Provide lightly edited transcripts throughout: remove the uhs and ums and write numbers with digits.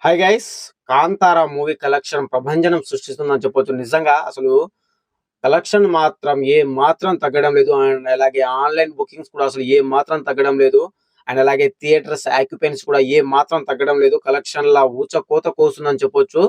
Hi guys. 'Kantara' movie collection ప్రభంజనం సృష్టిస్తుందని చెప్పొచ్చు. నిజంగా అసలు కలెక్షన్ మాత్రం ఏ మాత్రం తగ్గడం లేదు. అండ్ అలాగే ఆన్‌లైన్ బుకింగ్స్ కూడా అసలు ఏ మాత్రం తగ్గడం లేదు. అండ్ అలాగే థియేటర్స్ ఆక్యుపెన్సీ కూడా ఏ మాత్రం తగ్గడం లేదు. కలెక్షన్‌ల ఊచకోత కోస్తుందని చెప్పొచ్చు.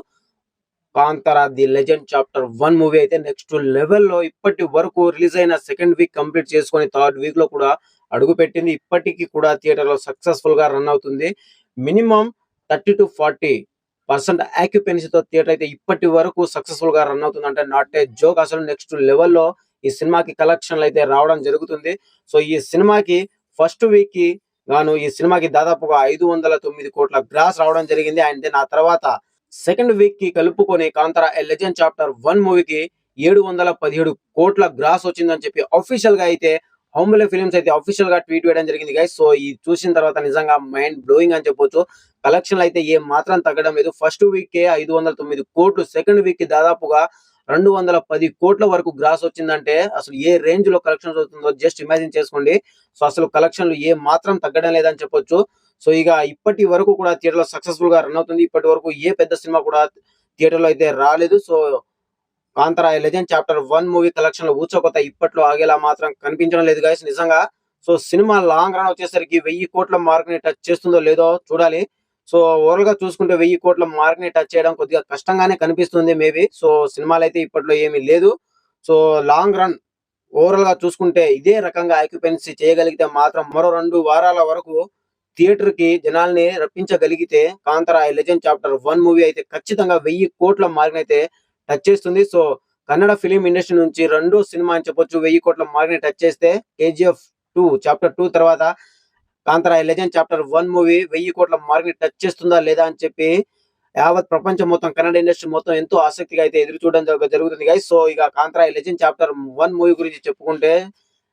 'Kantara the legend chapter 1' movie అయితే నెక్స్ట్ లెవెల్‌లో ఇప్పటి వరకు రిలీజ్ అయిన సెకండ్ వీక్ కంప్లీట్ చేసుకొని థర్డ్ వీక్‌లో కూడా అడుగుపెట్టింది. ఇప్పటికి కూడా థియేటర్‌లో సక్సెస్‌ఫుల్‌గా రన్ అవుతుంది. మినిమమ్ 30-40% ఆక్యుపెన్సీతో థియేటర్ అయితే ఇప్పటి వరకు సక్సెస్‌ఫుల్‌గా రన్ అవుతుందంటే నాట్ ఏ జోక్. అసలు నెక్స్ట్ లెవెల్‌లో ఈ సినిమాకి కలెక్షన్‌లు అయితే రావడం జరుగుతుంది. సో ఈ సినిమాకి ఫస్ట్ వీక్‌కి గాను ఈ సినిమాకి దాదాపుగా 509 కోట్ల గ్రాస్ రావడం జరిగింది. అండ్ దెన్ ఆ తర్వాత సెకండ్ వీక్ కి కలుపుకొని 'కాంతార ఎ లెజెండ్ చాప్టర్ 1' మూవీకి 717 కోట్ల గ్రాస్ వచ్చిందని చెప్పి అఫీషియల్ గా అయితే హోమ్లే ఫిలిమ్స్ అయితే అఫీషియల్ గా ట్వీట్ వేయడం జరిగింది గైస్. సో ఈ చూసిన తర్వాత నిజంగా మైండ్ బ్లోయింగ్ అని చెప్పొచ్చు. కలెక్షన్లు అయితే ఏ మాత్రం తగ్గడం లేదు. ఫస్ట్ వీక్ కే 509 కోట్లు, సెకండ్ వీక్ కి దాదాపుగా 210 కోట్ల వరకు గ్రాస్ వచ్చిందంటే అసలు ఏ రేంజ్ లో కలెక్షన్స్ అవుతుందో జస్ట్ ఇమాజిన్ చేసుకోండి. సో అసలు కలెక్షన్లు ఏ మాత్రం తగ్గడం లేదని చెప్పొచ్చు. సో ఇక ఇప్పటి వరకు కూడా థియేటర్ లో సక్సెస్ఫుల్ గా రన్ అవుతుంది. ఇప్పటి వరకు ఏ పెద్ద సినిమా కూడా థియేటర్ లో అయితే రాలేదు. So 'Kantara legend chapter 1' movie collection లో ఊచకోత ఇప్పట్లో ఆగేలా మాత్రం కనిపించడం లేదు గైస్ నిజంగా. సో సినిమా లాంగ్ రన్ వచ్చేసరికి 1000 కోట్ల మార్క్ ని టచ్ చేస్తుందో లేదో చూడాలి. సో ఓవరాల్ గా చూసుకుంటే 1000 కోట్ల మార్క్ ని టచ్ చేయడం కొద్దిగా కష్టంగానే కనిపిస్తుంది మేబీ. సో సినిమాలు అయితే ఇప్పట్లో ఏమీ లేదు. సో లాంగ్ రన్ ఓవరాల్ గా చూసుకుంటే ఇదే రకంగా ఆక్యుపెన్సీ చేయగలిగితే మాత్రం మరో 2 వారాల వరకు థియేటర్ కి జనాల్ని రప్పించగలిగితే 'కాంతార లెజెండ్ చాప్టర్ 1' మూవీ అయితే ఖచ్చితంగా 1000 కోట్ల మార్క్ అయితే టచ్ చేస్తుంది. సో కన్నడ ఫిలిం ఇండస్ట్రీ నుంచి రెండో సినిమా అని చెప్పొచ్చు 1000 కోట్ల మార్క్ ని టచ్ చేస్తే. 'కేజీఎఫ్ 2' చాప్టర్ 2 తర్వాత 'కాంతార లెజెండ్ చాప్టర్ 1' మూవీ 1000 కోట్ల మార్క్ ని టచ్ చేస్తుందా లేదా అని చెప్పి యావత్ ప్రపంచం మొత్తం, కన్నడ ఇండస్ట్రీ మొత్తం ఎంతో ఆసక్తిగా అయితే ఎదురు చూడడం జరుగుతుంది గైస్. సో ఇక 'కాంతార లెజెండ్ చాప్టర్ 1' మూవీ గురించి చెప్పుకుంటే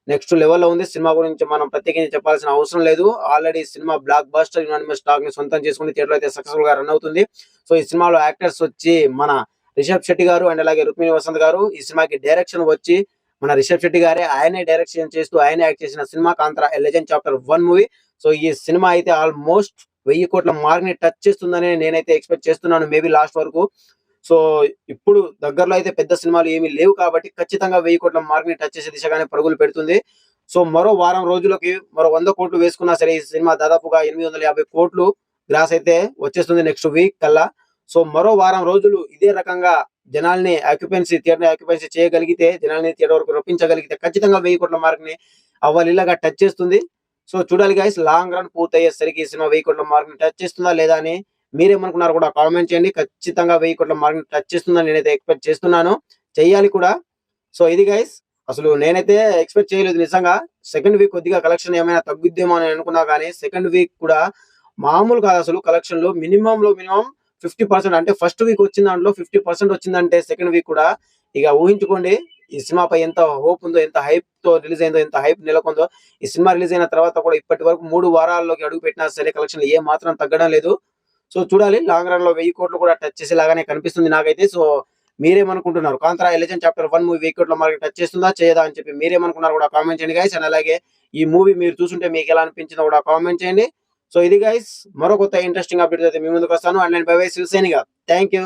నెక్స్ట్ లెవెల్లో ఉంది. సినిమా గురించి మనం ప్రత్యేకించి చెప్పాల్సిన అవసరం లేదు. Already cinema block buster unanimous talk ని సొంతం చేసుకుని థియేటర్ అయితే సక్సెస్ఫుల్ గా రన్ అవుతుంది. సో ఈ సినిమాలో యాక్టర్స్ వచ్చి మన రిషబ్ శెట్టి గారు అండ్ అలాగే రుక్మిణి వసంత్ గారు. ఈ సినిమాకి డైరెక్షన్ వచ్చి మన రిషబ్ శెట్టి గారే. ఆయనే డైరెక్షన్ చేస్తూ ఆయనే యాక్ట్ చేసిన cinema 'Kantara legend chapter 1' movie. So ఈ సినిమా అయితే ఆల్మోస్ట్ 1000 కోట్ల మార్క్ ని టచ్ చేస్తుందని నేనైతే ఎక్స్పెక్ట్ చేస్తున్నాను మేబీ లాస్ట్ వరకు. సో ఇప్పుడు దగ్గరలో అయితే పెద్ద సినిమాలు ఏమీ లేవు కాబట్టి ఖచ్చితంగా 1000 కోట్ల మార్క్ ని టచ్ చేసే దిశగానే పరుగులు పెడుతుంది. సో మరో వారం రోజులకి మరో 100 కోట్లు వేసుకున్నా సరే ఈ సినిమా దాదాపుగా 850 కోట్లు గ్రాస్ అయితే వచ్చేస్తుంది నెక్స్ట్ వీక్ కల్లా. సో మరో వారం రోజులు ఇదే రకంగా జనాల్ని థియేటర్ ఆక్యుపెన్సీ చేయగలిగితే, జనాల్ని థియేటర్ వరకు రప్పించగలిగితే ఖచ్చితంగా 1000 కోట్ల మార్క్ ని అవ్వలిలాగా టచ్ చేస్తుంది. సో చూడాలి గైస్, లాంగ్ రన్ పూర్తయ్యేసరికి ఈ సినిమా 1000 కోట్ల మార్క్ ని టచ్ చేస్తుందా లేదా అని మీరేమనుకున్నారు కూడా కామెంట్ చేయండి. ఖచ్చితంగా 1000 కోట్ల మార్క్ ని టచ్ చేస్తుందని నేనైతే ఎక్స్పెక్ట్ చేస్తున్నాను. చెయ్యాలి కూడా. సో ఇది గైస్, అసలు నేనైతే ఎక్స్పెక్ట్ చేయలేదు నిజంగా. సెకండ్ వీక్ కొద్దిగా కలెక్షన్ ఏమైనా తగ్గుద్దేమో అని అనుకున్నా కానీ సెకండ్ వీక్ కూడా మామూలు కాదు అసలు. కలెక్షన్ లో మినిమం 50%, అంటే ఫస్ట్ వీక్ వచ్చిన దాంట్లో 50% వచ్చిందంటే సెకండ్ వీక్ కూడా ఇక ఊహించుకోండి ఈ సినిమాపై ఎంత హోప్ ఉందో, ఎంత హైప్ తో రిలీజ్ అయిందో, ఎంత హైప్ నెలకొందో. ఈ సినిమా రిలీజ్ అయిన తర్వాత కూడా ఇప్పటి వరకు 3 వారాల్లోకి అడుగు పెట్టినా సరే కలెక్షన్ ఏ మాత్రం తగ్గడం లేదు. సో చూడాలి, లాంగ్ రన్ లో 1000 కోట్లు కూడా టచ్ చేసేలాగానే కనిపిస్తుంది నాకైతే. సో మీరేమనుకుంటున్నారు? 'కాంతార లెజెండ్ చాప్టర్ 1' మూవీ 1000 కోట్ల మార్క్ టచ్ చేస్తుందా చేయదా అని చెప్పి మీరేమనుకున్నారు కూడా కామెంట్ చేయండి గైస్. అండ్ అలాగే ఈ మూవీ మీరు చూస్తుంటే మీకు ఎలా అనిపించిందో కూడా కామెంట్ చేయండి. సో ఇది గైస్, మరో కొత్త ఇంట్రెస్టింగ్ అప్డేట్ అయితే మీ ముందుకు వస్తాను. అండ్ నేను బై బై శివసేనిగా. Thank you.